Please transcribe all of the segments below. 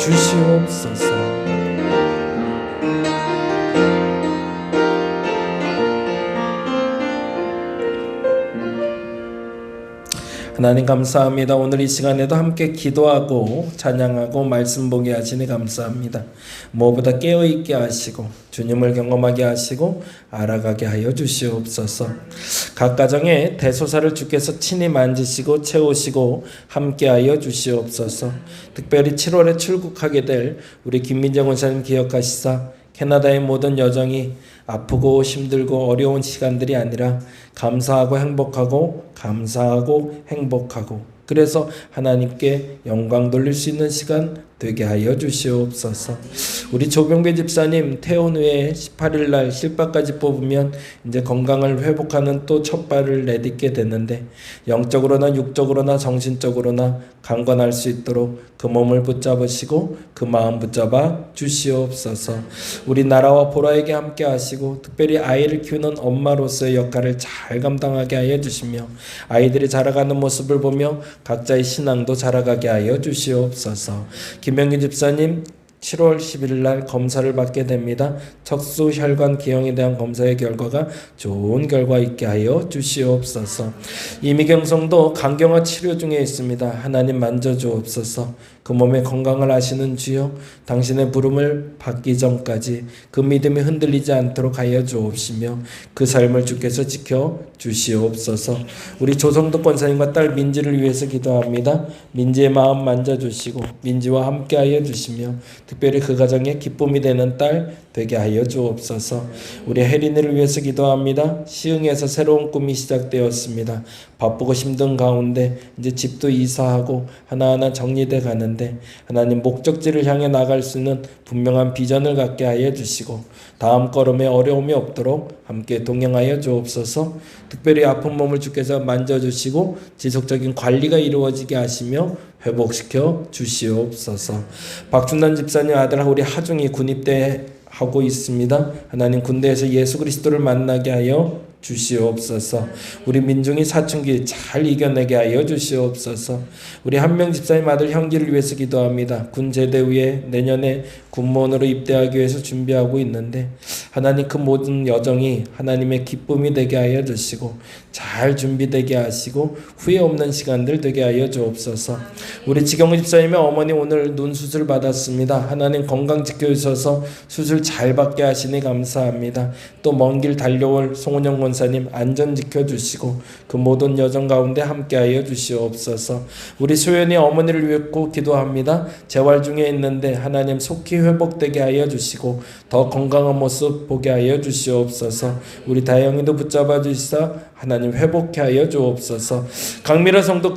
주시옵소서. 하나님 감사합니다. 오늘 이 시간에도 함께 기도하고 찬양하고 말씀 보게 하시니 감사합니다. 무엇보다 깨어있게 하시고 주님을 경험하게 하시고 알아가게 하여 주시옵소서. 각 가정에 대소사를 주께서 친히 만지시고 채우시고 함께하여 주시옵소서. 특별히 7월에 출국하게 될 우리 김민정 원사님 기억하시사 캐나다의 모든 여정이 아프고 힘들고 어려운 시간들이 아니라 감사하고 행복하고 그래서 하나님께 영광 돌릴 수 있는 시간 되게 하여 주시옵소서. 우리 조병배 집사님 퇴원 후에 18일 날 실밥까지 뽑으면 이제 건강을 회복하는 또 첫 발을 내딛게 되는데 영적으로나 육적으로나 정신적으로나 강건할 수 있도록 그 몸을 붙잡으시고 그 마음 붙잡아 주시옵소서. 우리 나라와 보라에게 함께 하시고 특별히 아이를 키우는 엄마로서의 역할을 잘 감당하게 하여 주시며 아이들이 자라가는 모습을 보며 각자의 신앙도 자라가게 하여 주시옵소서. 김명기 집사님 7월 11일 날 검사를 받게 됩니다. 척수 혈관 기형에 대한 검사의 결과가 좋은 결과 있게 하여 주시옵소서. 이미경 성도 간경화 치료 중에 있습니다. 하나님 만져주옵소서. 그 몸의 건강을 아시는 주여, 당신의 부름을 받기 전까지 그 믿음이 흔들리지 않도록 하여 주옵시며 그 삶을 주께서 지켜 주시옵소서. 우리 조성도 권사님과 딸 민지를 위해서 기도합니다. 민지의 마음 만져주시고 민지와 함께 하여 주시며 특별히 그 가정에 기쁨이 되는 딸 되게 하여 주옵소서. 우리 혜린이를 위해서 기도합니다. 시흥에서 새로운 꿈이 시작되었습니다. 바쁘고 힘든 가운데 이제 집도 이사하고 하나하나 정리돼 가는데 하나님 목적지를 향해 나갈 수 있는 분명한 비전을 갖게 하여 주시고 다음 걸음에 어려움이 없도록 함께 동행하여 주옵소서. 특별히 아픈 몸을 주께서 만져주시고 지속적인 관리가 이루어지게 하시며 회복시켜 주시옵소서. 박준단 집사님 아들 우리 하중이 군입대 하고 있습니다. 하나님 군대에서 예수 그리스도를 만나게 하여 주시옵소서. 우리 민중이 사춘기 잘 이겨내게 하여 주시옵소서. 우리 한명 집사님 아들 형기를 위해서 기도합니다. 군 제대 후에 내년에 군무원으로 입대하기 위해서 준비하고 있는데 하나님 그 모든 여정이 하나님의 기쁨이 되게 하여 주시고 잘 준비되게 하시고 후회 없는 시간들 되게 하여 주옵소서. 우리 지경우 집사님의 어머니 오늘 눈 수술 받았습니다. 하나님 건강 지켜주셔서 수술 잘 받게 하시니 감사합니다. 또 먼 길 달려올 송은영 원사님 안전 지켜주시고 그 모든 여정 가운데 함께하여 주시옵소서. 우리 소연이 어머니를 위해 기도합니다. 재활 중에 있는데 하나님 속히 회복되게 하여 주시고 더 건강한 모습 보게 하여 주시옵소서. 우리 다영이도 붙잡아 주시사 하나님 회복케 하여 주옵소서. 강미라 성도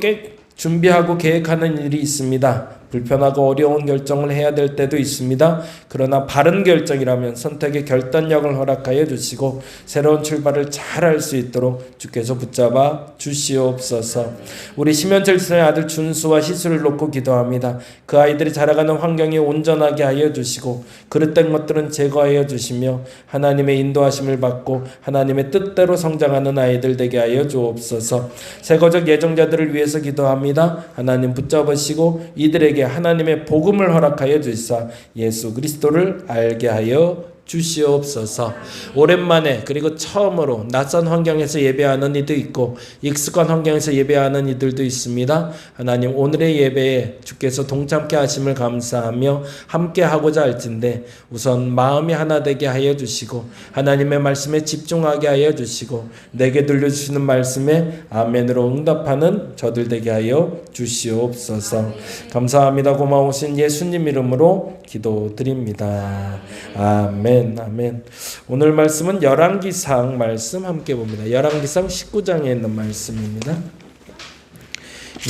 준비하고 계획하는 일이 있습니다. 불편하고 어려운 결정을 해야 될 때도 있습니다. 그러나 바른 결정이라면 선택의 결단력을 허락하여 주시고 새로운 출발을 잘 할 수 있도록 주께서 붙잡아 주시옵소서. 우리 심현철 지사의 아들 준수와 희수를 놓고 기도합니다. 그 아이들이 자라가는 환경이 온전하게 하여 주시고 그릇된 것들은 제거하여 주시며 하나님의 인도하심을 받고 하나님의 뜻대로 성장하는 아이들 되게 하여 주옵소서. 세거적 예정자들을 위해서 기도합니다. 하나님 붙잡으시고 이들에게 하나님의 복음을 허락하여 주시사 예수 그리스도를 알게 하여 주시옵소서. 오랜만에 그리고 처음으로 낯선 환경에서 예배하는 이도 있고 익숙한 환경에서 예배하는 이들도 있습니다. 하나님 오늘의 예배에 주께서 동참케 하심을 감사하며 함께 하고자 할진데 우선 마음이 하나 되게 하여 주시고 하나님의 말씀에 집중하게 하여 주시고 내게 들려주시는 말씀에 아멘으로 응답하는 저들 되게 하여 주시옵소서. 감사합니다. 고마우신 예수님 이름으로 기도드립니다. 아멘. 아멘. 오늘 말씀은 열왕기상 말씀 함께 봅니다. 열왕기상 19장에 있는 말씀입니다.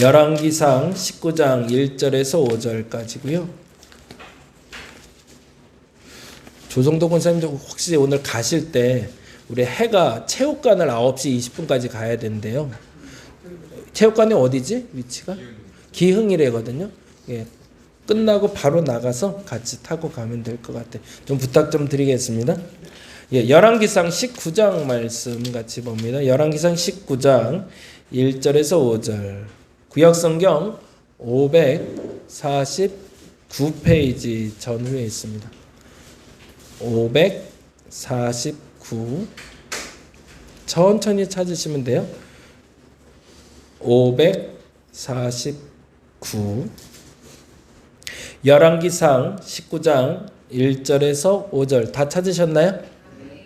열왕기상 19장 1절에서 5절까지고요. 조성도 권사님도 혹시 오늘 가실 때 우리 해가 체육관을 9시 20분까지 가야 된대요. 체육관이 어디지? 위치가? 기흥이래거든요. 예. 끝나고 바로 나가서 같이 타고 가면 될 것 같아요. 좀 부탁 좀 드리겠습니다. 예, 열왕기상 19장 말씀 같이 봅니다. 열왕기상 19장 1절에서 5절. 구약성경 549 9페이지 전후에 있습니다. 549 천천히 찾으시면 돼요. 549 열왕기상 19장 1절에서 5절 다 찾으셨나요?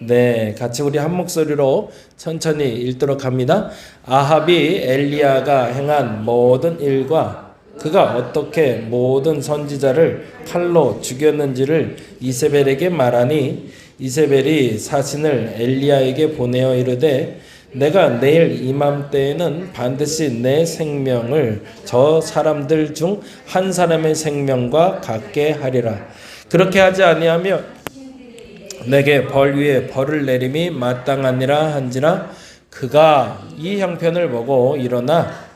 네, 같이 우리 한 목소리로 천천히 읽도록 합니다. 아합이 엘리야가 행한 모든 일과 그가 어떻게 모든 선지자를 칼로 죽였는지를 이세벨에게 말하니 이세벨이 사신을 엘리야에게 보내어 이르되 내가 내일 이맘때에는 반드시 내 생명을 저 사람들 중 한 사람의 생명과 같게 하리라. 그렇게 하지 아니하며 내게 벌 위에 벌을 내림이 마땅하니라 한지라. 그가 이 형편을 보고 일어나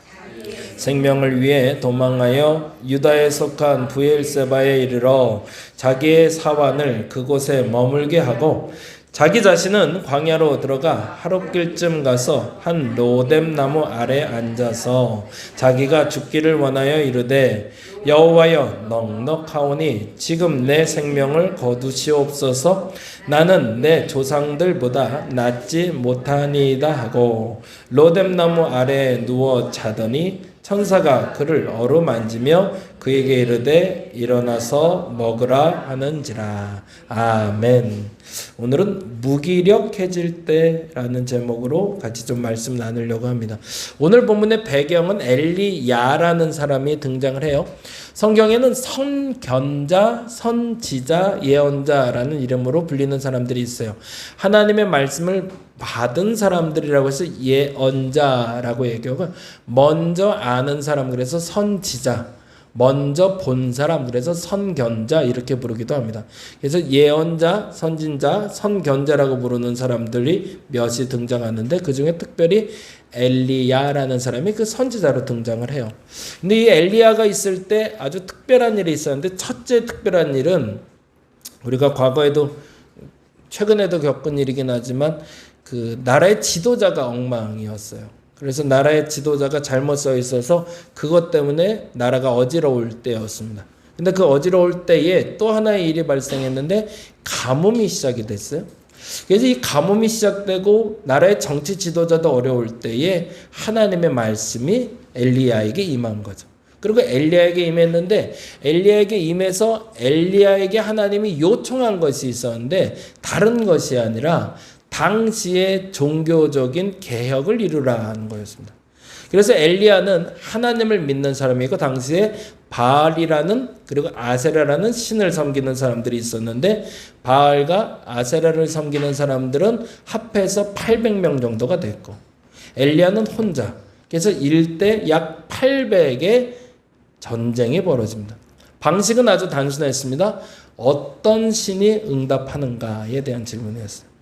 생명을 위해 도망하여 유다에 속한 브엘세바에 이르러 자기의 사환을 그곳에 머물게 하고 자기 자신은 광야로 들어가 하룻길쯤 가서 한 로뎀 나무 아래 앉아서 자기가 죽기를 원하여 이르되 여호와여 넉넉하오니 지금 내 생명을 거두시옵소서. 나는 내 조상들보다 낫지 못하니이다 하고 로뎀 나무 아래에 누워 자더니 천사가 그를 어루만지며 그에게 이르되 일어나서 먹으라 하는지라. 아멘. 오늘은 무기력해질 때라는 제목으로 같이 좀 말씀 나누려고 합니다. 오늘 본문의 배경은 엘리야라는 사람이 등장을 해요. 성경에는 선견자, 선지자, 예언자라는 이름으로 불리는 사람들이 있어요. 하나님의 말씀을 받은 사람들이라고 해서 예언자라고 얘기하고, 먼저 아는 사람 그래서 선지자, 먼저 본 사람 그래서 선견자 이렇게 부르기도 합니다. 그래서 예언자, 선진자, 선견자라고 부르는 사람들이 몇이 등장하는데 그 중에 특별히 엘리야라는 사람이 그 선지자로 등장을 해요. 근데 이 엘리야가 있을 때 아주 특별한 일이 있었는데, 첫째 특별한 일은 우리가 과거에도 최근에도 겪은 일이긴 하지만 그 나라의 지도자가 엉망이었어요. 그래서 나라의 지도자가 잘못 써 있어서 그것 때문에 나라가 어지러울 때였습니다. 근데 그 어지러울 때에 또 하나의 일이 발생했는데 가뭄이 시작이 됐어요. 그래서 이 가뭄이 시작되고 나라의 정치 지도자도 어려울 때에 하나님의 말씀이 엘리야에게 임한 거죠. 그리고 엘리야에게 임했는데 엘리야에게 임해서 엘리야에게 하나님이 요청한 것이 있었는데 다른 것이 아니라 당시의 종교적인 개혁을 이루라 하는 거였습니다. 그래서 엘리야는 하나님을 믿는 사람이고 당시에 바알이라는 그리고 아세라라는 신을 섬기는 사람들이 있었는데 바알과 아세라를 섬기는 사람들은 합해서 800명 정도가 됐고 엘리야는 혼자. 그래서 일대 약 800의 전쟁이 벌어집니다. 방식은 아주 단순했습니다. 어떤 신이 응답하는가에 대한 질문이었어요.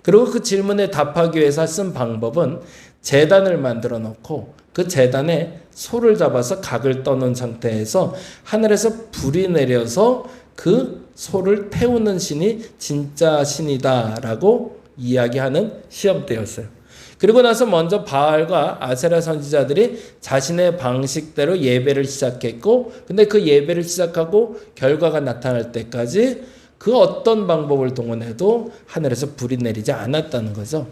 그리고 그 질문에 답하기 위해서 쓴 방법은 제단을 만들어 놓고 그 제단에 소를 잡아서 각을 떠놓은 상태에서 하늘에서 불이 내려서 그 소를 태우는 신이 진짜 신이다라고 이야기하는 시험대였어요. 그리고 나서 먼저 바알과 아세라 선지자들이 자신의 방식대로 예배를 시작했고, 근데 그 예배를 시작하고 결과가 나타날 때까지 그 어떤 방법을 동원해도 하늘에서 불이 내리지 않았다는 거죠.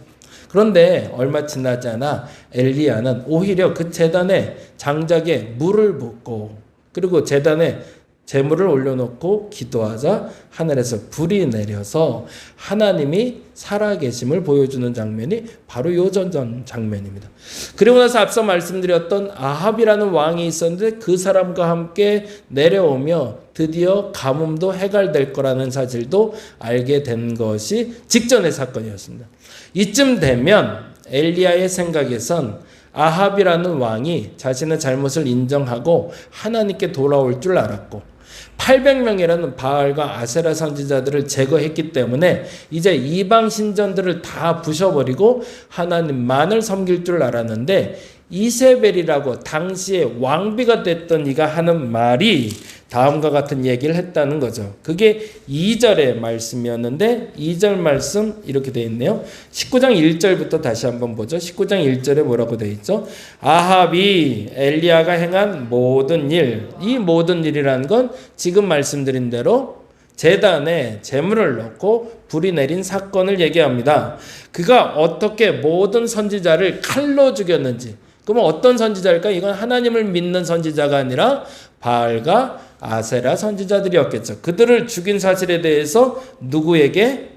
그런데 얼마 지나지 않아 엘리야는 오히려 그 제단에 장작에 물을 붓고 그리고 제단에 제물을 올려놓고 기도하자 하늘에서 불이 내려서 하나님이 살아계심을 보여주는 장면이 바로 요 전전 장면입니다. 그리고 나서 앞서 말씀드렸던 아합이라는 왕이 있었는데 그 사람과 함께 내려오며 드디어 가뭄도 해결될 거라는 사실도 알게 된 것이 직전의 사건이었습니다. 이쯤 되면 엘리야의 생각에선 아합이라는 왕이 자신의 잘못을 인정하고 하나님께 돌아올 줄 알았고 800명이라는 바알과 아세라 선지자들을 제거했기 때문에 이제 이방 신전들을 다 부셔버리고 하나님만을 섬길 줄 알았는데 이세벨이라고 당시에 왕비가 됐던 이가 하는 말이 다음과 같은 얘기를 했다는 거죠. 그게 2절의 말씀이었는데 2절 말씀 이렇게 되어 있네요. 19장 1절부터 다시 한번 보죠. 19장 1절에 뭐라고 되어 있죠? 아합이 엘리야가 행한 모든 일, 이 모든 일이라는 건 지금 말씀드린 대로 제단에 제물을 넣고 불이 내린 사건을 얘기합니다. 그가 어떻게 모든 선지자를 칼로 죽였는지. 그러면 어떤 선지자일까? 이건 하나님을 믿는 선지자가 아니라 바알과 아세라 선지자들이었겠죠. 그들을 죽인 사실에 대해서 누구에게?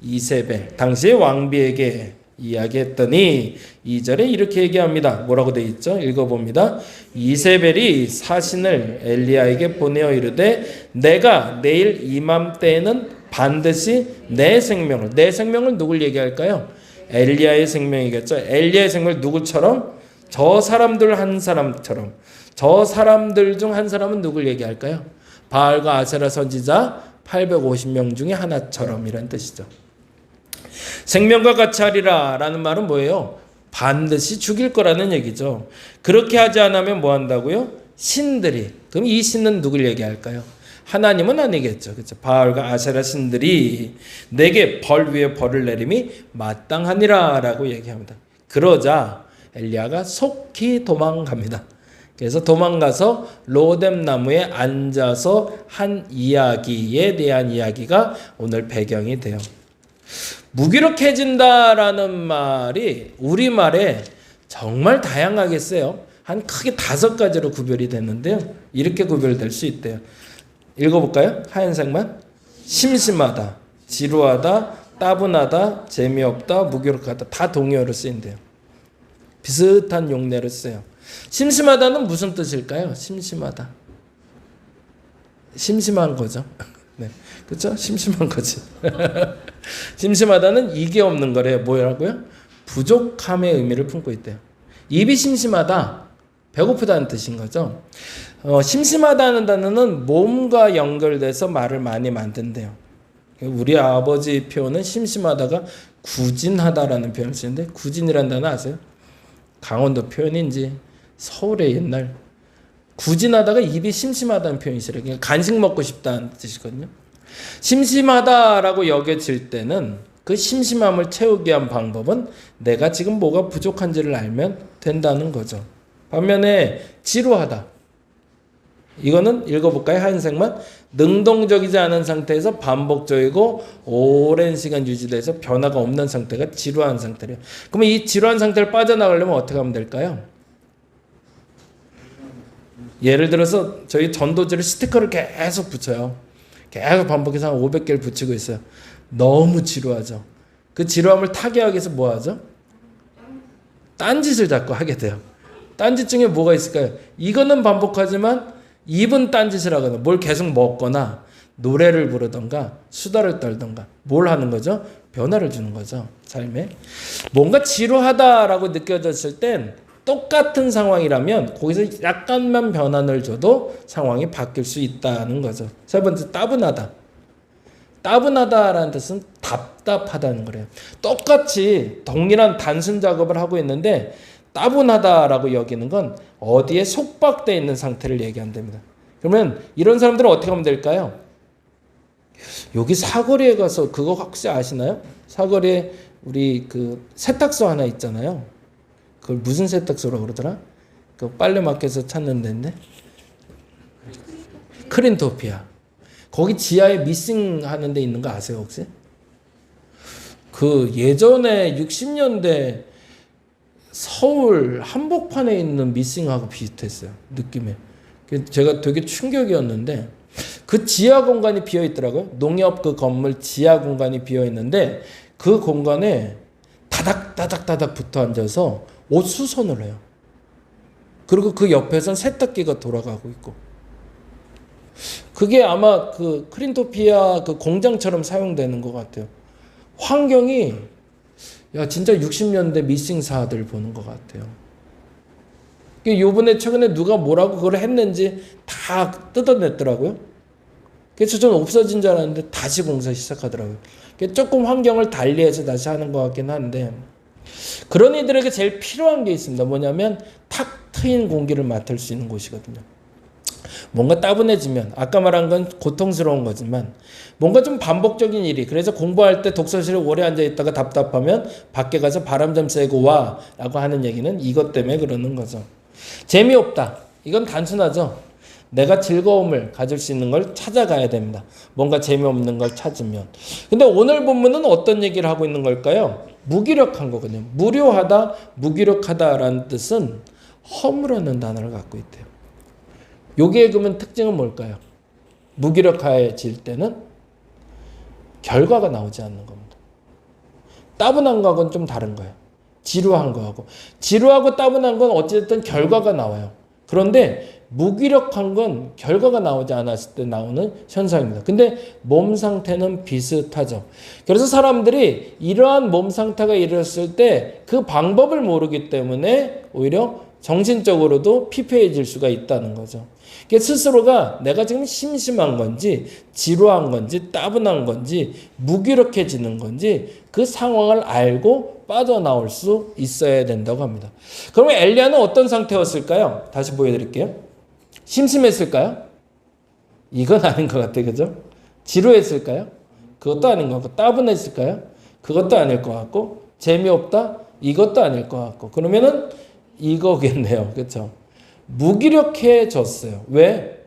이세벨, 당시의 왕비에게 이야기했더니 2절에 이렇게 얘기합니다. 뭐라고 되어 있죠? 읽어봅니다. 이세벨이 사신을 엘리야에게 보내어 이르되 내가 내일 이맘때에는 반드시 내 생명을 누굴 얘기할까요? 엘리야의 생명이겠죠. 엘리야의 생명을 누구처럼? 저 사람들 한 사람처럼. 저 사람들 중 한 사람은 누굴 얘기할까요? 바알과 아세라 선지자 850명 중에 하나처럼 이란 뜻이죠. 생명과 같이 하리라 라는 말은 뭐예요? 반드시 죽일 거라는 얘기죠. 그렇게 하지 않으면 뭐 한다고요? 신들이. 그럼 이 신은 누굴 얘기할까요? 하나님은 아니겠죠. 그렇죠? 바알과 아세라 신들이 내게 벌 위에 벌을 내림이 마땅하니라 라고 얘기합니다. 그러자 엘리야가 속히 도망갑니다. 그래서 도망가서 로뎀 나무에 앉아서 한 이야기에 대한 이야기가 오늘 배경이 돼요. 무기력해진다라는 말이 우리말에 정말 다양하게 써요. 한 크게 5가지로 구별이 되는데요. 이렇게 구별될 수 있대요. 읽어볼까요? 하얀색만. 심심하다, 지루하다, 따분하다, 재미없다, 무기력하다. 다 동의어로 쓰인대요. 비슷한 용례로 써요. 심심하다는 무슨 뜻일까요? 심심하다. 심심한 거죠. 네. 그렇죠? 심심한 거지. 심심하다는 이게 없는 거래요. 뭐라고요? 부족함의 의미를 품고 있대요. 입이 심심하다, 배고프다는 뜻인 거죠. 심심하다는 단어는 몸과 연결돼서 말을 많이 만든대요. 우리 아버지 표현은 심심하다가 구진하다라는 표현을 쓰는데, 구진이라는 단어 아세요? 강원도 표현인지 서울의 옛날 구진하다가 입이 심심하다는 표현이 있어요. 그러니까 간식 먹고 싶다는 뜻이거든요. 심심하다라고 여겨질 때는 그 심심함을 채우기 위한 방법은 내가 지금 뭐가 부족한지를 알면 된다는 거죠. 반면에 지루하다, 이거는 읽어볼까요? 하얀색만. 능동적이지 않은 상태에서 반복적이고 오랜 시간 유지돼서 변화가 없는 상태가 지루한 상태래요. 그러면 이 지루한 상태를 빠져나가려면 어떻게 하면 될까요? 예를 들어서 저희 전도지를 스티커를 계속 붙여요. 계속 반복해서 한 500개를 붙이고 있어요. 너무 지루하죠. 그 지루함을 타개하기 위해서 뭐 하죠? 딴짓을 자꾸 하게 돼요. 딴짓 중에 뭐가 있을까요? 이거는 반복하지만 입은 딴짓을 하거나 뭘 계속 먹거나 노래를 부르던가 수다를 떨던가 뭘 하는 거죠? 변화를 주는 거죠. 삶에. 뭔가 지루하다라고 느껴졌을 땐 똑같은 상황이라면 거기서 약간만 변화를 줘도 상황이 바뀔 수 있다는 거죠. 세 번째, 따분하다. 따분하다라는 뜻은 답답하다는 거래요. 똑같이 동일한 단순 작업을 하고 있는데 따분하다라고 여기는 건 어디에 속박되어 있는 상태를 얘기한답니다. 그러면 이런 사람들은 어떻게 하면 될까요? 여기 사거리에 가서 그거 혹시 아시나요? 사거리에 우리 그 세탁소 하나 있잖아요. 그걸 무슨 세탁소라고 그러더라? 그 빨래 마켓에서 찾는 데인데 크린토피아. 거기 지하에 미싱 하는 데 있는 거 아세요 혹시? 그 예전에 60년대 서울 한복판에 있는 미싱하고 비슷했어요. 느낌에. 제가 되게 충격이었는데 그 지하 공간이 비어 있더라고요. 농협 그 건물 지하 공간이 비어 있는데 그 공간에 다닥다닥 붙어 앉아서 옷 수선을 해요. 그리고 그 옆에선 세탁기가 돌아가고 있고. 그게 아마 그 크린토피아 그 공장처럼 사용되는 것 같아요. 환경이 야 진짜 60년대 미싱사들 보는 것 같아요. 요번에 최근에 누가 뭐라고 그걸 했는지 다 뜯어냈더라고요. 그래서 저는 없어진 줄 알았는데 다시 공사 시작하더라고요. 조금 환경을 달리해서 다시 하는 것 같긴 한데 그런 이들에게 제일 필요한 게 있습니다. 뭐냐면 탁 트인 공기를 맡을 수 있는 곳이거든요. 뭔가 따분해지면, 아까 말한 건 고통스러운 거지만 뭔가 좀 반복적인 일이, 그래서 공부할 때 독서실에 오래 앉아있다가 답답하면 밖에 가서 바람 좀 쐬고 와 라고 하는 얘기는 이것 때문에 그러는 거죠. 재미없다, 이건 단순하죠. 내가 즐거움을 가질 수 있는 걸 찾아가야 됩니다. 뭔가 재미없는 걸 찾으면. 근데 오늘 본문은 어떤 얘기를 하고 있는 걸까요? 무기력한 거거든요. 무료하다, 무기력하다라는 뜻은 허물어는 단어를 갖고 있대요. 요게 그러면 특징은 뭘까요? 무기력해질 때는 결과가 나오지 않는 겁니다. 따분한 거하고는 좀 다른 거예요. 지루한 거하고. 지루하고 따분한 건 어찌됐든 결과가 나와요. 그런데 무기력한 건 결과가 나오지 않았을 때 나오는 현상입니다. 근데 몸 상태는 비슷하죠. 그래서 사람들이 이러한 몸 상태가 이뤘을 때 그 방법을 모르기 때문에 오히려 정신적으로도 피폐해질 수가 있다는 거죠. 스스로가 내가 지금 심심한 건지 지루한 건지 따분한 건지 무기력해지는 건지 그 상황을 알고 빠져나올 수 있어야 된다고 합니다. 그러면 엘리야는 어떤 상태였을까요? 다시 보여드릴게요. 심심했을까요? 이건 아닌 것 같아요. 그죠? 지루했을까요? 그것도 아닌 것 같고. 따분했을까요? 그것도 아닐 것 같고. 재미없다? 이것도 아닐 것 같고. 그러면은 이거겠네요. 그렇죠? 무기력해졌어요. 왜?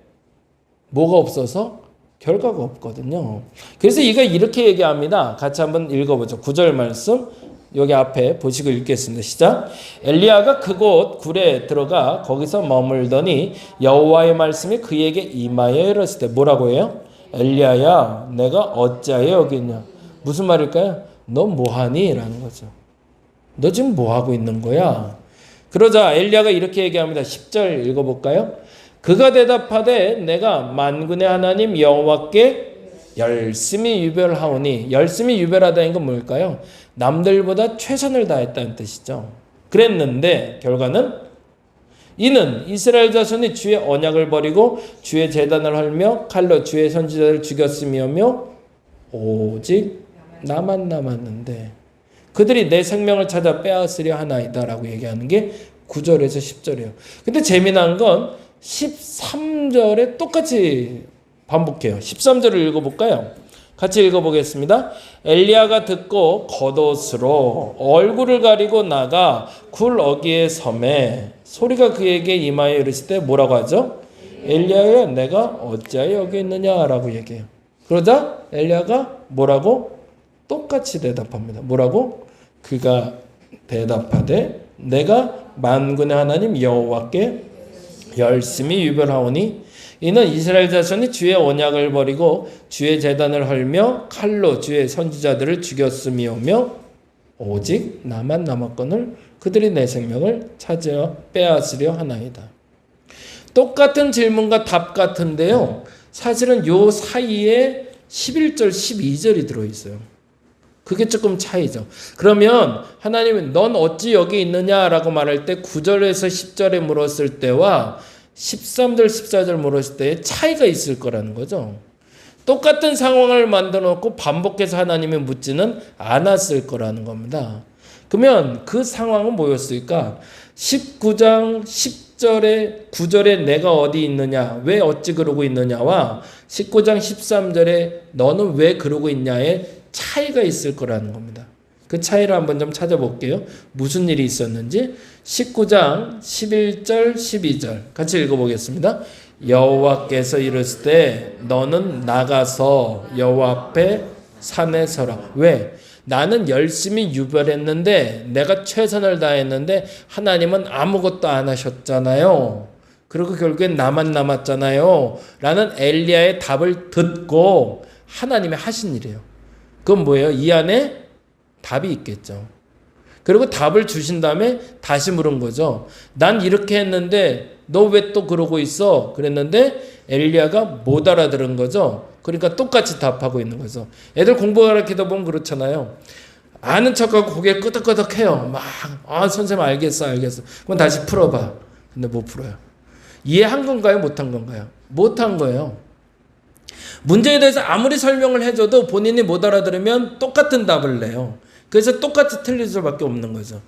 뭐가 없어서? 결과가 없거든요. 그래서 이가 이렇게 얘기합니다. 같이 한번 읽어보죠. 9절 말씀 여기 앞에 보시고 읽겠습니다. 시작. 엘리야가 그곳 굴에 들어가 거기서 머물더니 여호와의 말씀이 그에게 임하여 이르시되 때 뭐라고 해요? 엘리야야 내가 어찌하여 여기 있냐. 무슨 말일까요? 너 뭐하니? 라는 거죠. 너 지금 뭐하고 있는 거야? 그러자 엘리야가 이렇게 얘기합니다. 10절 읽어볼까요? 그가 대답하되 내가 만군의 하나님 여호와께 열심히 유별하오니. 열심히 유별하다는 건 뭘까요? 남들보다 최선을 다했다는 뜻이죠. 그랬는데 결과는 이는 이스라엘 자손이 주의 언약을 버리고 주의 제단을 헐며 칼로 주의 선지자를 죽였으며 오직 나만 남았는데 그들이 내 생명을 찾아 빼앗으려 하나이다 라고 얘기하는 게 9절에서 10절이에요. 근데 재미난 건 13절에 똑같이 반복해요. 13절을 읽어볼까요? 같이 읽어보겠습니다. 엘리야가 듣고 겉옷으로 얼굴을 가리고 나가 굴 어귀에 섬에 소리가 그에게 임하여 이르시되 뭐라고 하죠? 엘리야야 내가 어찌하여 여기 있느냐라고 얘기해요. 그러자 엘리야가 뭐라고? 똑같이 대답합니다. 뭐라고? 그가 대답하되 내가 만군의 하나님 여호와께 열심히 유별하오니 이는 이스라엘 자손이 주의 언약을 버리고 주의 제단을 헐며 칼로 주의 선지자들을 죽였음이오며 오직 나만 남았거늘 그들이 내 생명을 찾아 빼앗으려 하나이다. 똑같은 질문과 답 같은데요. 사실은 요 사이에 11절 12절이 들어있어요. 그게 조금 차이죠. 그러면 하나님은 넌 어찌 여기 있느냐라고 말할 때 9절에서 10절에 물었을 때와 13절 14절 물었을 때의 차이가 있을 거라는 거죠. 똑같은 상황을 만들어 놓고 반복해서 하나님이 묻지는 않았을 거라는 겁니다. 그러면 그 상황은 뭐였을까? 19장 10절에 9절에 내가 어디 있느냐 왜 어찌 그러고 있느냐와 19장 13절에 너는 왜 그러고 있냐에 차이가 있을 거라는 겁니다. 그 차이를 한번 좀 찾아볼게요. 무슨 일이 있었는지 19장 11절 12절 같이 읽어보겠습니다. 여호와께서 이르시되 너는 나가서 여호와 앞에 산에 서라. 왜? 나는 열심히 유별했는데 내가 최선을 다했는데 하나님은 아무것도 안 하셨잖아요. 그리고 결국엔 나만 남았잖아요. 라는 엘리야의 답을 듣고 하나님이 하신 일이에요. 그건 뭐예요? 이 안에 답이 있겠죠. 그리고 답을 주신 다음에 다시 물은 거죠. 난 이렇게 했는데 너 왜 또 그러고 있어? 그랬는데 엘리야가 못 알아들은 거죠. 그러니까 똑같이 답하고 있는 거죠. 애들 공부 가르치다 보면 그렇잖아요. 아는 척하고 고개 끄덕끄덕해요. 막 선생님 알겠어. 그럼 다시 풀어봐. 근데 못 풀어요. 이해한 건가요? 못한 건가요? 못한 거예요. 문제에 대해서 아무리 설명을 해줘도 본인이 못 알아들으면 똑같은 답을 내요. 그래서 똑같이 틀릴 수밖에 없는 거죠.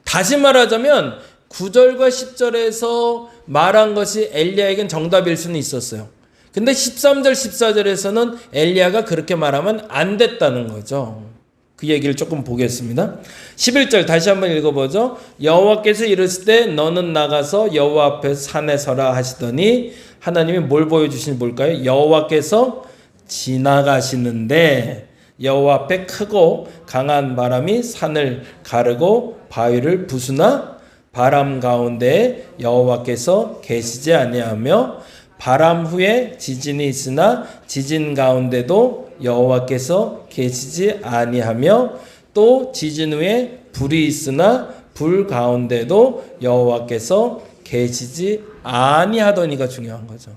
다시 말하자면 9절과 10절에서 말한 것이 엘리야에겐 정답일 수는 있었어요. 근데 13절, 14절에서는 엘리야가 그렇게 말하면 안 됐다는 거죠. 그 얘기를 조금 보겠습니다. 11절 다시 한번 읽어보죠. 여호와께서 이르실 때 너는 나가서 여호와 앞에 산에 서라 하시더니 하나님이 뭘 보여주시는지 볼까요? 여호와께서 지나가시는데 여호와 앞에 크고 강한 바람이 산을 가르고 바위를 부수나 바람 가운데 여호와께서 계시지 아니하며 바람 후에 지진이 있으나 지진 가운데도 여호와께서 계시지 아니하며 또 지진 후에 불이 있으나 불 가운데도 여호와께서 계시지 아니하더니가 중요한 거죠.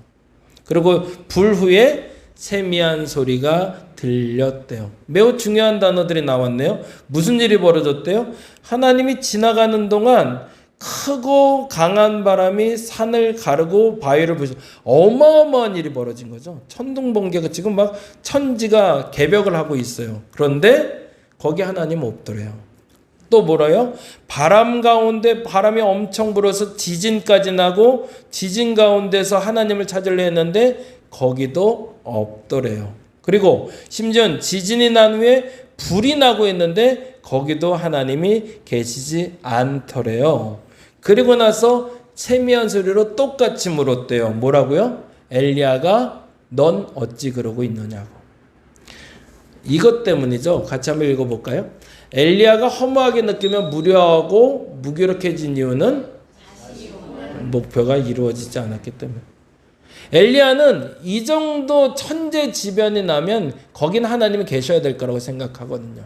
그리고 불 후에 세미한 소리가 들렸대요. 매우 중요한 단어들이 나왔네요. 무슨 일이 벌어졌대요? 하나님이 지나가는 동안 크고 강한 바람이 산을 가르고 바위를 부수고 어마어마한 일이 벌어진 거죠. 천둥번개가 지금 막 천지가 개벽을 하고 있어요. 그런데 거기 하나님 없더래요. 또 뭐라요? 바람 가운데 바람이 엄청 불어서 지진까지 나고 지진 가운데서 하나님을 찾으려 했는데 거기도 없더래요. 그리고 심지어 지진이 난 후에 불이 나고 있는데 거기도 하나님이 계시지 않더래요. 그리고 나서 세미한 소리로 똑같이 물었대요. 뭐라고요? 엘리야가 넌 어찌 그러고 있느냐고. 이것 때문이죠. 같이 한번 읽어볼까요? 엘리야가 허무하게 느끼며 무료하고 무기력해진 이유는 목표가 이루어지지 않았기 때문에. 엘리야는 이 정도 천재지변이 나면 거긴 하나님이 계셔야 될 거라고 생각하거든요.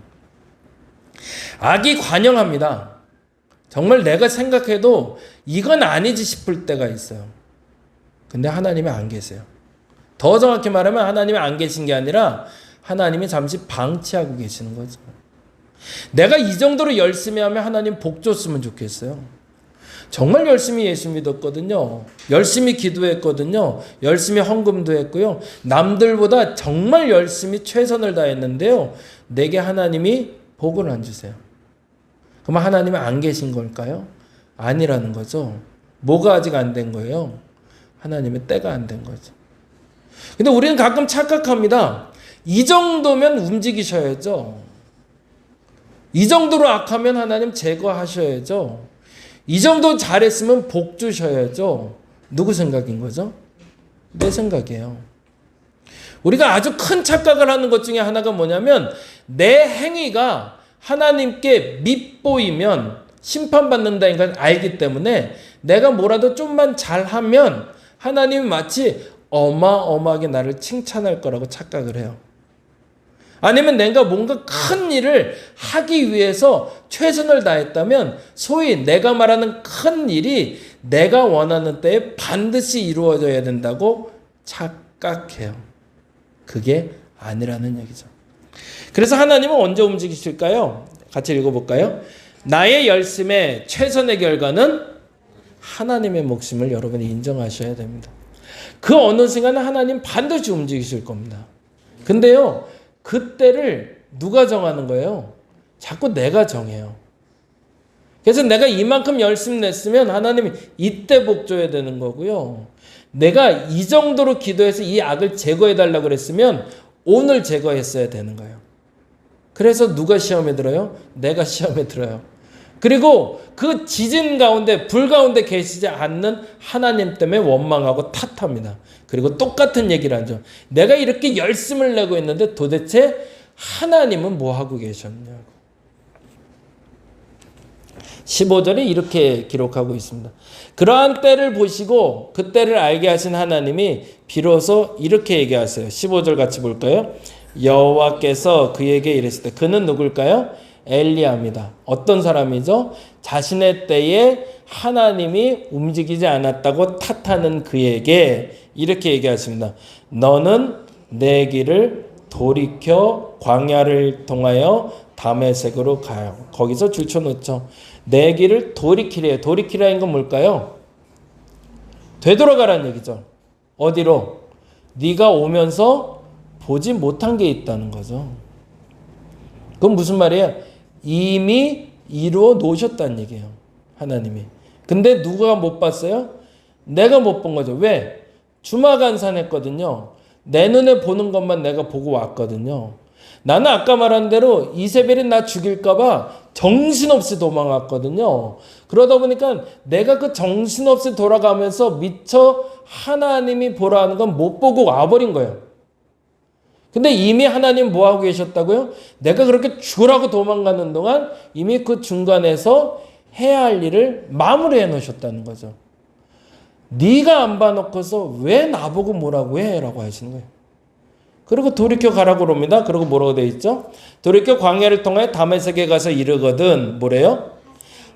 악이 관영합니다. 정말 내가 생각해도 이건 아니지 싶을 때가 있어요. 근데 하나님이 안 계세요. 더 정확히 말하면 하나님이 안 계신 게 아니라 하나님이 잠시 방치하고 계시는 거죠. 내가 이 정도로 열심히 하면 하나님 복 줬으면 좋겠어요. 정말 열심히 예수 믿었거든요. 열심히 기도했거든요. 열심히 헌금도 했고요. 남들보다 정말 열심히 최선을 다했는데요. 내게 하나님이 복을 안 주세요. 그럼 하나님은 안 계신 걸까요? 아니라는 거죠. 뭐가 아직 안 된 거예요? 하나님의 때가 안 된 거죠. 근데 우리는 가끔 착각합니다. 이 정도면 움직이셔야죠. 이 정도로 악하면 하나님 제거하셔야죠. 이 정도 잘했으면 복 주셔야죠. 누구 생각인 거죠? 내 생각이에요. 우리가 아주 큰 착각을 하는 것 중에 하나가 뭐냐면 내 행위가 하나님께 밉보이면 심판받는다는 걸 알기 때문에 내가 뭐라도 좀만 잘하면 하나님이 마치 어마어마하게 나를 칭찬할 거라고 착각을 해요. 아니면 내가 뭔가 큰 일을 하기 위해서 최선을 다했다면 소위 내가 말하는 큰 일이 내가 원하는 때에 반드시 이루어져야 된다고 착각해요. 그게 아니라는 얘기죠. 그래서 하나님은 언제 움직이실까요? 같이 읽어볼까요? 나의 열심의 최선의 결과는 하나님의 몫임을 여러분이 인정하셔야 됩니다. 그 어느 순간은 하나님 반드시 움직이실 겁니다. 근데요, 그때를 누가 정하는 거예요? 자꾸 내가 정해요. 그래서 내가 이만큼 열심히 냈으면 하나님이 이때 복 줘야 되는 거고요. 내가 이 정도로 기도해서 이 악을 제거해달라고 그랬으면 오늘 제거했어야 되는 거예요. 그래서 누가 시험에 들어요? 내가 시험에 들어요. 그리고 그 지진 가운데 불 가운데 계시지 않는 하나님 때문에 원망하고 탓합니다. 그리고 똑같은 얘기를 하죠. 내가 이렇게 열심을 내고 있는데 도대체 하나님은 뭐 하고 계셨냐고. 15절에 이렇게 기록하고 있습니다. 그러한 때를 보시고 그 때를 알게 하신 하나님이 비로소 이렇게 얘기하세요. 15절 같이 볼까요? 여호와께서 그에게 이르시되, 그는 누굴까요? 엘리야입니다. 어떤 사람이죠? 자신의 때에 하나님이 움직이지 않았다고 탓하는 그에게 이렇게 얘기하십니다. 너는 내 길을 돌이켜 광야를 통하여 다메섹으로 가요. 거기서 줄쳐놓죠. 내 길을 돌이키래요. 돌이키라는 건 뭘까요? 되돌아가라는 얘기죠. 어디로? 네가 오면서 보지 못한 게 있다는 거죠. 그건 무슨 말이에요? 이미 이루어 놓으셨다는 얘기예요. 하나님이. 근데 누가 못 봤어요? 내가 못 본 거죠. 왜? 주마간산했거든요. 내 눈에 보는 것만 내가 보고 왔거든요. 나는 아까 말한 대로 이세벨이 나 죽일까봐 정신없이 도망갔거든요. 그러다 보니까 내가 그 정신없이 돌아가면서 미처 하나님이 보라는 건 못 보고 와버린 거예요. 근데 이미 하나님 뭐 하고 계셨다고요? 내가 그렇게 죽으라고 도망가는 동안 이미 그 중간에서 해야 할 일을 마무리해 놓으셨다는 거죠. 네가 안 봐놓고서 왜 나보고 뭐라고 해? 라고 하시는 거예요. 그리고 돌이켜 가라고 그럽니다. 그리고 뭐라고 되어 있죠? 돌이켜 광야를 통해 다메섹에 가서 이르거든 뭐래요?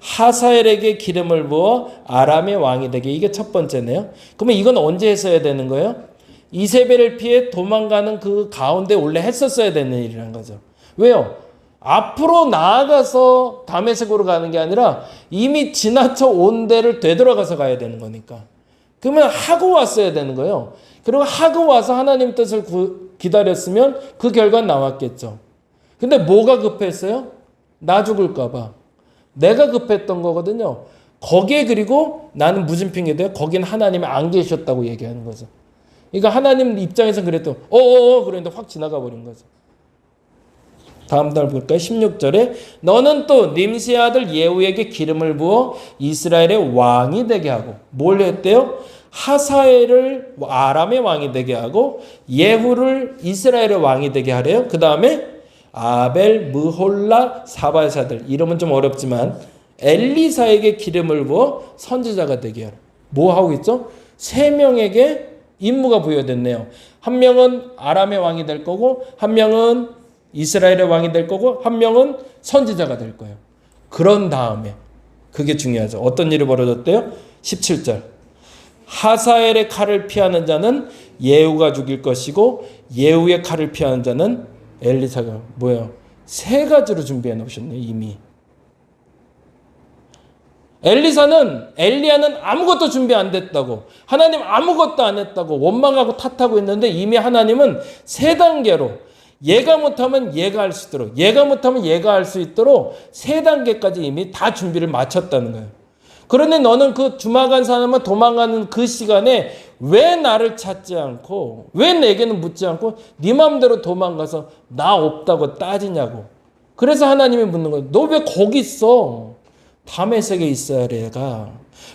하사엘에게 기름을 부어 아람의 왕이 되게. 이게 첫 번째네요. 그러면 이건 언제 했어야 되는 거예요? 이세벨을 피해 도망가는 그 가운데 원래 했었어야 되는 일이라는 거죠. 왜요? 앞으로 나아가서 다메섹으로 가는 게 아니라 이미 지나쳐 온 데를 되돌아가서 가야 되는 거니까. 그러면 하고 왔어야 되는 거예요. 그리고 하고 와서 하나님 뜻을 기다렸으면 그 결과는 나왔겠죠. 근데 뭐가 급했어요? 나 죽을까 봐. 내가 급했던 거거든요. 거기에 그리고 나는 무슨 핑계대요? 거긴 하나님이 안 계셨다고 얘기하는 거죠. 그러니까 하나님 입장에서는 그랬더니 그랬는데 확 지나가 버린 거죠. 다음 달 볼까요? 16절에 너는 또 님시의 아들 예후에게 기름을 부어 이스라엘의 왕이 되게 하고 뭘 했대요? 하사엘을 아람의 왕이 되게 하고 예후를 이스라엘의 왕이 되게 하래요. 그 다음에 아벨, 무홀라, 사바사들 이름은 좀 어렵지만 엘리사에게 기름을 부어 선지자가 되게 하라. 뭐 하고 있죠? 세 명에게 임무가 부여됐네요. 한 명은 아람의 왕이 될 거고 한 명은 이스라엘의 왕이 될 거고 한 명은 선지자가 될 거예요. 그런 다음에 그게 중요하죠. 어떤 일이 벌어졌대요? 17절 하사엘의 칼을 피하는 자는 예후가 죽일 것이고 예후의 칼을 피하는 자는 엘리사가 뭐예요? 세 가지로 준비해 놓으셨네요. 이미. 엘리야는 아무것도 준비 안 됐다고 하나님 아무것도 안 했다고 원망하고 탓하고 있는데 이미 하나님은 세 단계로 얘가 못하면 얘가 할 수 있도록 얘가 못하면 얘가 할 수 있도록 세 단계까지 이미 다 준비를 마쳤다는 거예요. 그런데 너는 그 주마간산에만 도망가는 그 시간에 왜 나를 찾지 않고 왜 내게는 묻지 않고 네 마음대로 도망가서 나 없다고 따지냐고. 그래서 하나님이 묻는 거예요. 너 왜 거기 있어? 다메섹에 있어야 돼, 내가.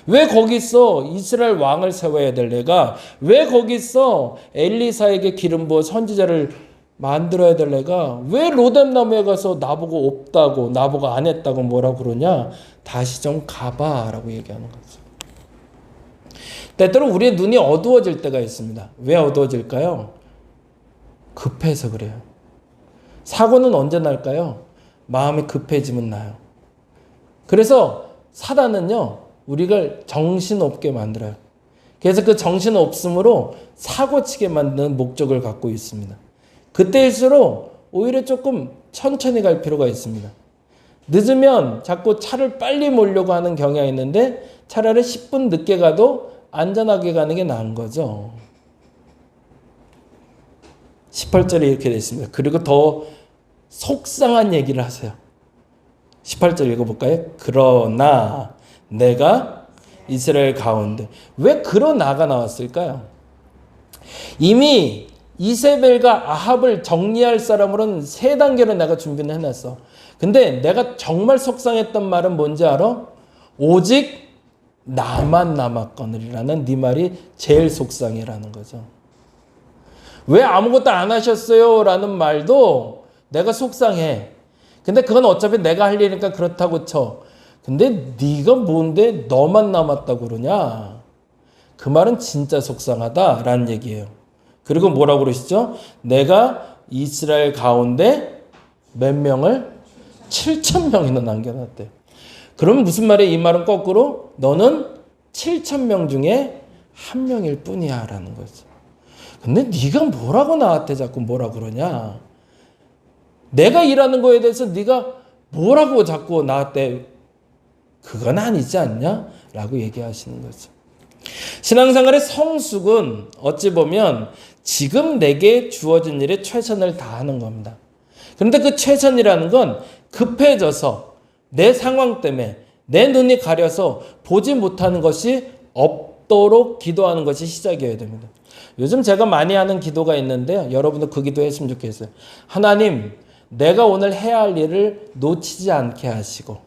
왜 거기 있어? 이스라엘 왕을 세워야 될 내가. 왜 거기 있어? 엘리사에게 기름 부어 선지자를 만들어야 될 내가. 왜 로뎀나무에 가서 나보고 없다고 나보고 안 했다고 뭐라 그러냐. 다시 좀 가봐 라고 얘기하는 거죠. 때때로 우리의 눈이 어두워질 때가 있습니다. 왜 어두워질까요? 급해서 그래요. 사고는 언제 날까요? 마음이 급해지면 나요. 그래서 사단은요, 우리가 정신없게 만들어요. 그래서 그 정신없음으로 사고치게 만드는 목적을 갖고 있습니다. 그때일수록 오히려 조금 천천히 갈 필요가 있습니다. 늦으면 자꾸 차를 빨리 몰려고 하는 경향이 있는데 차라리 10분 늦게 가도 안전하게 가는 게 나은 거죠. 18절에 이렇게 되어 있습니다. 그리고 더 속상한 얘기를 하세요. 18절 읽어볼까요? 그러나 내가 이스라엘 가운데. 왜 그러나가 나왔을까요? 이미 이세벨과 아합을 정리할 사람으로는 세 단계로 내가 준비를 해놨어. 근데 내가 정말 속상했던 말은 뭔지 알아? 오직 나만 남았거늘이라는 네 말이 제일 속상해라는 거죠. 왜 아무것도 안 하셨어요? 라는 말도 내가 속상해. 근데 그건 어차피 내가 할 일이니까 그렇다고 쳐. 근데 네가 뭔데 너만 남았다고 그러냐? 그 말은 진짜 속상하다라는 얘기예요. 그리고 뭐라고 그러시죠? 내가 이스라엘 가운데 몇 명을? 7,000명이나 남겨놨대. 그럼 무슨 말이에요? 이 말은 거꾸로 너는 7,000명 중에 한 명일 뿐이야 라는 거죠. 근데 네가 뭐라고 나한테 자꾸 뭐라 그러냐? 내가 일하는 거에 대해서 네가 뭐라고 자꾸 나한테 그건 아니지 않냐? 라고 얘기하시는 거죠. 신앙생활의 성숙은 어찌 보면 지금 내게 주어진 일에 최선을 다하는 겁니다. 그런데 그 최선이라는 건 급해져서 내 상황 때문에 내 눈이 가려서 보지 못하는 것이 없도록 기도하는 것이 시작이어야 됩니다. 요즘 제가 많이 하는 기도가 있는데요. 여러분도 그 기도 했으면 좋겠어요. 하나님, 내가 오늘 해야 할 일을 놓치지 않게 하시고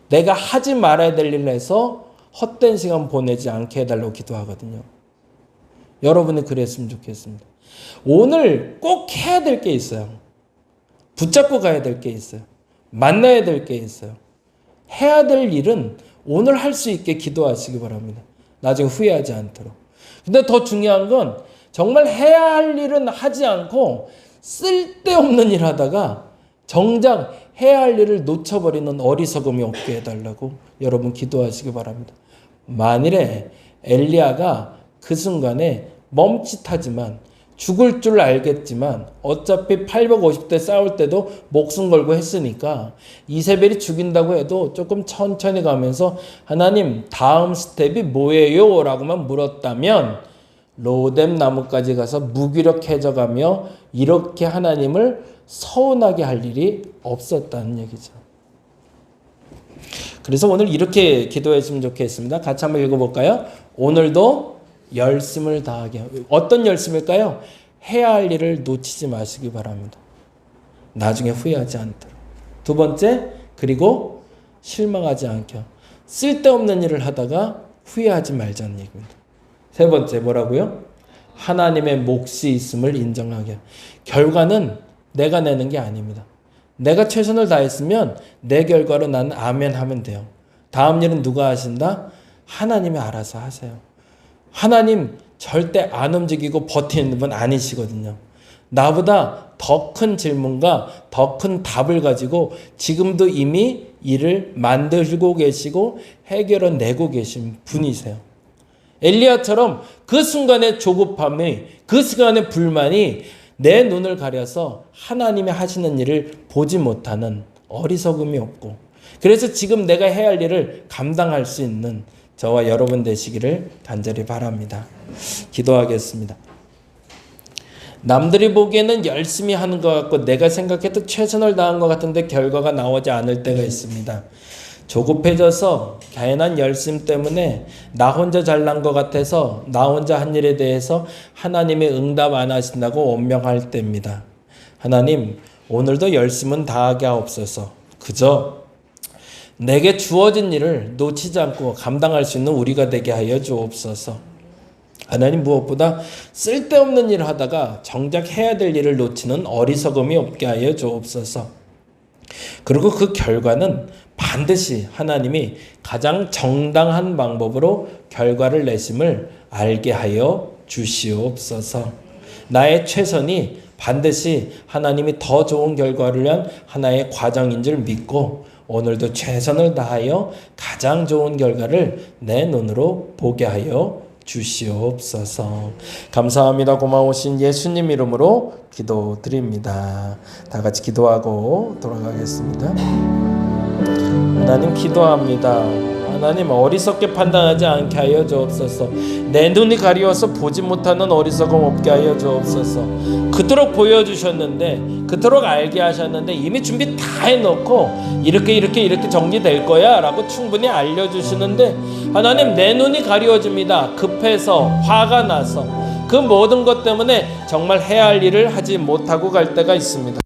내가 하지 말아야 될 일을 해서 헛된 시간 보내지 않게 해달라고 기도하거든요. 여러분이 그랬으면 좋겠습니다. 오늘 꼭 해야 될 게 있어요. 붙잡고 가야 될 게 있어요. 만나야 될 게 있어요. 해야 될 일은 오늘 할 수 있게 기도하시기 바랍니다. 나중에 후회하지 않도록. 근데 더 중요한 건 정말 해야 할 일은 하지 않고 쓸데없는 일 하다가 정작 해야 할 일을 놓쳐버리는 어리석음이 없게 해달라고 여러분 기도하시기 바랍니다. 만일에 엘리야가 그 순간에 멈칫하지만 죽을 줄 알겠지만 어차피 850대 싸울 때도 목숨 걸고 했으니까 이세벨이 죽인다고 해도 조금 천천히 가면서 하나님 다음 스텝이 뭐예요? 라고만 물었다면 로뎀 나무까지 가서 무기력해져가며 이렇게 하나님을 서운하게 할 일이 없었다는 얘기죠. 그래서 오늘 이렇게 기도했으면 좋겠습니다. 같이 한번 읽어볼까요? 오늘도 열심을 다하게. 어떤 열심일까요? 해야 할 일을 놓치지 마시기 바랍니다. 나중에 후회하지 않도록. 두 번째, 그리고 실망하지 않게. 쓸데없는 일을 하다가 후회하지 말자는 얘기입니다. 세 번째 뭐라고요? 하나님의 몫이 있음을 인정하게. 결과는 내가 내는 게 아닙니다. 내가 최선을 다했으면 내 결과로 나는 아멘 하면 돼요. 다음 일은 누가 하신다? 하나님이 알아서 하세요. 하나님 절대 안 움직이고 버티는 분 아니시거든요. 나보다 더 큰 질문과 더 큰 답을 가지고 지금도 이미 일을 만들고 계시고 해결해 내고 계신 분이세요. 엘리야처럼 그 순간의 조급함이, 그 순간의 불만이 내 눈을 가려서 하나님이 하시는 일을 보지 못하는 어리석음이 없고, 그래서 지금 내가 해야 할 일을 감당할 수 있는 저와 여러분 되시기를 간절히 바랍니다. 기도하겠습니다. 남들이 보기에는 열심히 하는 것 같고 내가 생각해도 최선을 다한 것 같은데 결과가 나오지 않을 때가 있습니다. 조급해져서 괜한 열심 때문에 나 혼자 잘난 것 같아서 나 혼자 한 일에 대해서 하나님이 응답 안 하신다고 원명할 때입니다. 하나님, 오늘도 열심은 다하게 하옵소서. 그저 내게 주어진 일을 놓치지 않고 감당할 수 있는 우리가 되게 하여 주옵소서. 하나님, 무엇보다 쓸데없는 일을 하다가 정작 해야 될 일을 놓치는 어리석음이 없게 하여 주옵소서. 그리고 그 결과는 반드시 하나님이 가장 정당한 방법으로 결과를 내심을 알게 하여 주시옵소서. 나의 최선이 반드시 하나님이 더 좋은 결과를 위한 하나의 과정인 줄 믿고 오늘도 최선을 다하여 가장 좋은 결과를 내 눈으로 보게 하여 주시옵소서. 감사합니다. 고마우신 예수님 이름으로 기도드립니다. 다 같이 기도하고 돌아가겠습니다. 하나님, 기도합니다. 하나님, 어리석게 판단하지 않게 하여 주옵소서. 내 눈이 가리워서 보지 못하는 어리석음 없게 하여 주옵소서. 그토록 보여주셨는데, 그토록 알게 하셨는데 이미 준비 다 해놓고 이렇게 정리될 거야 라고 충분히 알려주시는데 하나님, 내 눈이 가리워집니다. 급해서, 화가 나서 그 모든 것 때문에 정말 해야 할 일을 하지 못하고 갈 때가 있습니다.